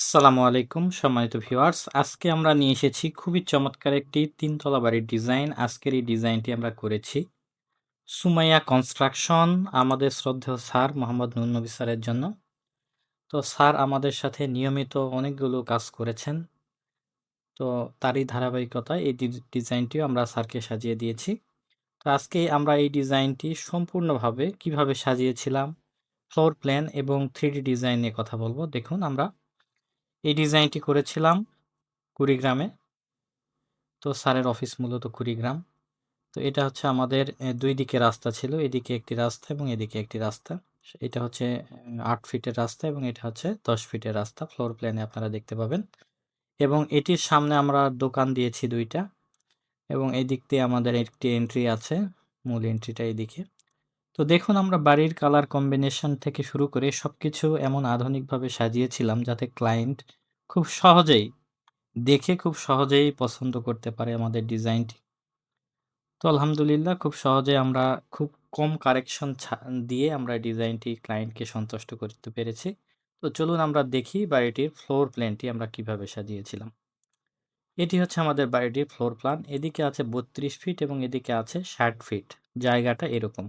আসসালামু আলাইকুম সম্মানিত ভিউয়ার্স। আজকে আমরা নিয়ে এসেছি খুবই চমৎকার একটি ৩ তলা বাড়ির ডিজাইন। আজকের এই ডিজাইনটি আমরা করেছি সুমাইয়া কনস্ট্রাকশন, আমাদের শ্রদ্ধেয় স্যার মোহাম্মদ নুর নবী স্যারের জন্য। তো স্যার আমাদের সাথে নিয়মিত অনেকগুলো কাজ করেছেন। তো তারই ধারাবাহিকতায় এই ডিজাইনটিও আমরা স্যারকে সাজিয়ে দিয়েছি। তো আজকে আমরা এই ডিজাইনটি সম্পূর্ণভাবে কিভাবে সাজিয়েছিলাম, ফ্লোর প্ল্যান এবং 3D ডিজাইন নিয়ে কথা বলবো। দেখুন, আমরা এই ডিজাইনটি করেছিলাম কুড়িগ্রামে। তো স্যারের অফিস মূলত কুড়িগ্রাম। তো এটা হচ্ছে আমাদের ২ দিকে রাস্তা ছিল। এদিকে একটি রাস্তা এবং এদিকে একটি রাস্তা। এটা হচ্ছে ৮ ফিটের রাস্তা এবং এটা হচ্ছে ১০ ফিটের রাস্তা। ফ্লোর প্ল্যানে আপনারা দেখতে পাবেন। এবং এটির সামনে আমরা দোকান দিয়েছি ২ টা এবং এদিক দিয়ে আমাদের একটি এন্ট্রি আছে। মূল এন্ট্রিটা এদিকে। তো দেখুন, আমরা বাড়ির কালার কম্বিনেশন থেকে শুরু করে সবকিছু এমন আধুনিকভাবে সাজিয়েছিলাম যাতে ক্লায়েন্ট খুব সহজেই দেখে খুব সহজেই পছন্দ করতে পারে আমাদের ডিজাইনটি। তো আলহামদুলিল্লাহ খুব সহজে আমরা খুব কম কারেকশন দিয়ে আমরা ডিজাইনটি ক্লায়েন্টকে সন্তুষ্ট করতে পেরেছি। তো চলুন আমরা দেখি বাড়িটির ফ্লোর প্ল্যানটি আমরা কিভাবে সাজিয়েছিলাম। এটি হচ্ছে আমাদের বাড়িটির ফ্লোর প্ল্যান। এদিকে আছে ৩২ ফিট এবং এদিকে আছে ৬০ ফিট। জায়গাটা এরকম।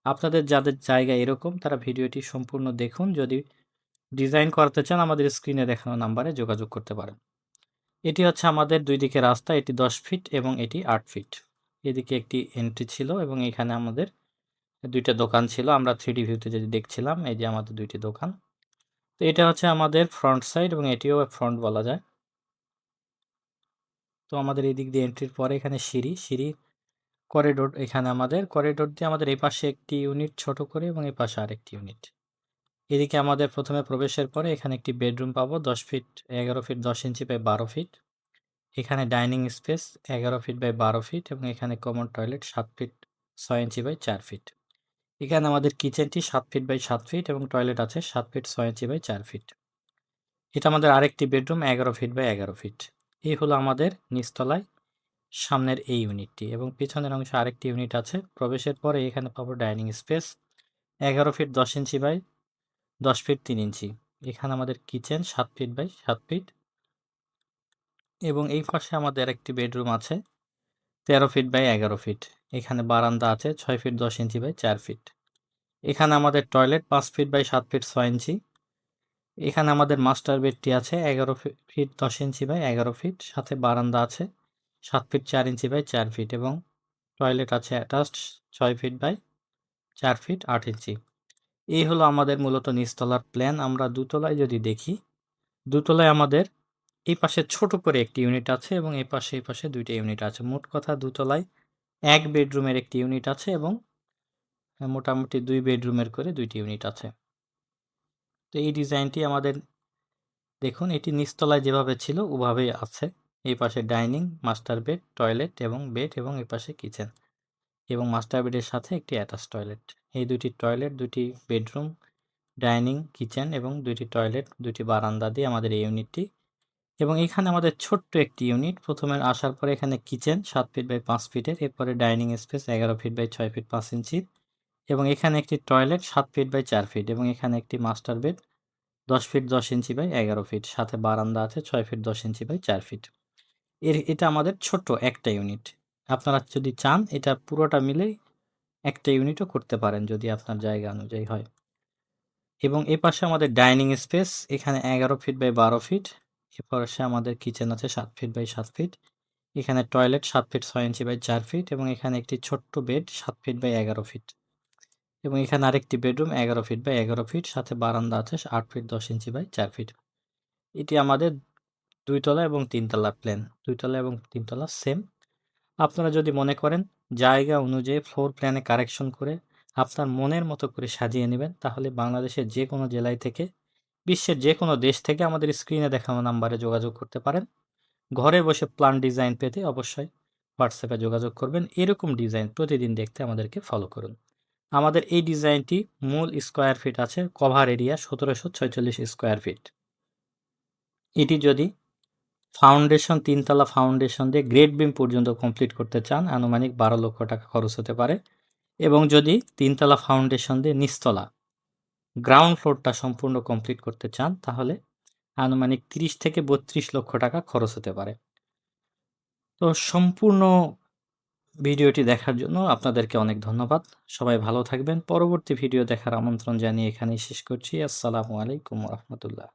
আপনাদের যাদের জায়গা এরকম তারা ভিডিওটি সম্পূর্ণ দেখুন। যদি ডিজাইন করাতে চান আমাদের স্ক্রিনে দেখানো নাম্বারে যোগাযোগ করতে পারেন। এটি হচ্ছে আমাদের ২ দিকে রাস্তা। এটি ১০ ফিট এবং এটি ৮ ফিট। এদিকে একটি এন্ট্রি ছিল এবং এখানে আমাদের ২ টা দোকান ছিল। আমরা 3D ভিউতে যদি দেখছিলাম, এই যে আমাদের ২ টি দোকান। তো এটা হচ্ছে আমাদের ফ্রন্ট সাইড এবং এটিও ফ্রন্ট বলা যায়। তো আমাদের এই দিক দিয়ে এন্ট্রির পরে এখানে সিঁড়ি, করিডোর। এখানে আমাদের করিডোর দিয়ে আমাদের এই পাশে একটি ইউনিট ছোট করে এবং এই পাশে আরেকটি ইউনিট। এদিকে আমাদের প্রথমে প্রবেশের পরে এখানে একটি বেডরুম পাবো ১০ feet ১১ feet ১০ inch by ১২ feet. এখানে dining space ১১ feet by ১২ feet এবং এখানে common toilet ৭ feet ৬ inch by ৪ feet. এখানে আমাদের কিচেনটি ৭ ফিট বাই ৭ ফিট এবং টয়লেট আছে ৭ ফিট ৬ ইঞ্চি বাই ৪ ফিট। এটা আমাদের আরেকটি বেডরুম ১১ ফিট বাই ১১ ফিট। এই হলো আমাদের নিচতলায় সামনের এই ইউনিটটি এবং পিছনের অংশে আরেকটি ইউনিট আছে। প্রবেশের পরে এখানে পাবো dining space ১১ feet ১০ inch by ১০ feet ৩ inch. এখানে আমাদের কিচেন ৭ ফিট বাই ৭ ফিট এবং এই পাশে আমাদের একটি বেডরুম আছে ১৩ ফিট বাই ১১ ফিট। এখানে বারান্দা আছে ৬ ফিট ১০ ইঞ্চি বাই ৪ ফিট। এখানে আমাদের toilet ৫ feet by ৭ feet ৬ inch. এখানে আমাদের মাস্টার বেডটি আছে ১১ ফিট ১০ ইঞ্চি বাই ১১ ফিট। সাথে বারান্দা আছে ৭ ফিট ৪ ইঞ্চি বাই ৪ ফিট এবং টয়লেট আছে অ্যাটাচড ৬ ফিট বাই ৪ ফিট ৮ ইঞ্চি। এই হলো আমাদের মূলত নিচতলার প্ল্যান। আমরা দোতলায় যদি দেখি, দোতলায় আমাদের এই পাশে ছোট করে একটি ইউনিট আছে এবং এই পাশে ২ টা ইউনিট আছে। মোট কথা দোতলায় ১ বেডরুমের একটি ইউনিট আছে এবং মোটামুটি ২ বেডরুমের করে ২ টি ইউনিট আছে। তো এই ডিজাইনটি আমাদের দেখুন, এটি নিচতলায় যেভাবে ছিল ওভাবেই আছে। এই পাশে ডাইনিং, মাস্টার বেড, টয়লেট এবং বেড এবং এই পাশে কিচেন এবং মাস্টার বেডের সাথে একটি অ্যাটাচ টয়লেট। এই ২ টি টয়লেট, ২ টি বেডরুম, ডাইনিং, কিচেন এবং ২ টি টয়লেট, ২ টি বারান্দা দিয়ে আমাদের এই ইউনিটটি। এবং এখানে আমাদের ছোট্ট একটি ইউনিট। প্রথমে আসার পরে এখানে কিচেন ৭ ফিট বাই ৫ ফিটের, এরপরে dining space ১১ feet by ৬ feet ৫ ইঞ্চির এবং এখানে একটি টয়লেট ৭ ফিট বাই ৪ ফিট এবং এখানে একটি master bed ১০ feet ১০ inch by ১১ feet. সাথে বারান্দা আছে ৬ ফিট ১০ ইঞ্চি বাই ৪ ফিট। এটা আমাদের ছোট্ট একটা ইউনিট। আপনারা যদি চান এটা পুরোটা মিলেই একটা ইউনিটও করতে পারেন যদি আপনার জায়গা অনুযায়ী হয়। এবং এপাশে আমাদের ডাইনিং স্পেস এখানে ১১ ফিট বাই ১২ ফিট। এপাশে আমাদের কিচেন আছে ৭ ফিট বাই ৭ ফিট। এখানে toilet ৭ feet ৬ inch by ৪ feet এবং এখানে একটি ছোট্ট বেড ৭ ফিট বাই ১১ ফিট এবং এখানে আরেকটি বেডরুম ১১ ফিট বাই ১১ ফিট। সাথে বারান্দা আছে ৮ ফিট ১০ ইঞ্চি বাই ৪ ফিট। এটি আমাদের ২ তলা এবং ৩ তলা প্ল্যান। ২ তলা এবং ৩ তলা সেম। আপনারা যদি মনে করেন জায়গা অনুযায়ী ফ্লোর প্ল্যানে কারেকশন করে আপনার মনের মতো করে সাজিয়ে নেবেন, তাহলে বাংলাদেশের যে কোনো জেলায় থেকে, বিশ্বের যে কোনো দেশ থেকে আমাদের স্ক্রিনে দেখানো নাম্বারে যোগাযোগ করতে পারেন। ঘরে বসে প্ল্যান ডিজাইন পেতে অবশ্যই হোয়াটসঅ্যাপে যোগাযোগ করবেন। এরকম ডিজাইন প্রতিদিন দেখতে আমাদেরকে ফলো করুন। আমাদের এই ডিজাইনটি মূল স্কোয়ার ফিট আছে, কভার এরিয়া ১৭৪৬ স্কোয়ার ফিট। এটি যদি ফাউন্ডেশন ৩ তলা ফাউন্ডেশন দিয়ে গ্রেড বিম পর্যন্ত কমপ্লিট করতে চান, আনুমানিক ১২ লক্ষ টাকা খরচ হতে পারে। এবং যদি ৩ তলা ফাউন্ডেশন দিয়ে নিচতলা গ্রাউন্ড ফ্লোরটা সম্পূর্ণ কমপ্লিট করতে চান, তাহলে আনুমানিক ৩০ থেকে ৩২ লক্ষ টাকা খরচ হতে পারে। তো সম্পূর্ণ ভিডিওটি দেখার জন্য আপনাদেরকে অনেক ধন্যবাদ। সবাই ভালো থাকবেন। পরবর্তী ভিডিও দেখার আমন্ত্রণ জানিয়ে এখানেই শেষ করছি। আসসালামু আলাইকুম ওয়া রাহমাতুল্লাহ।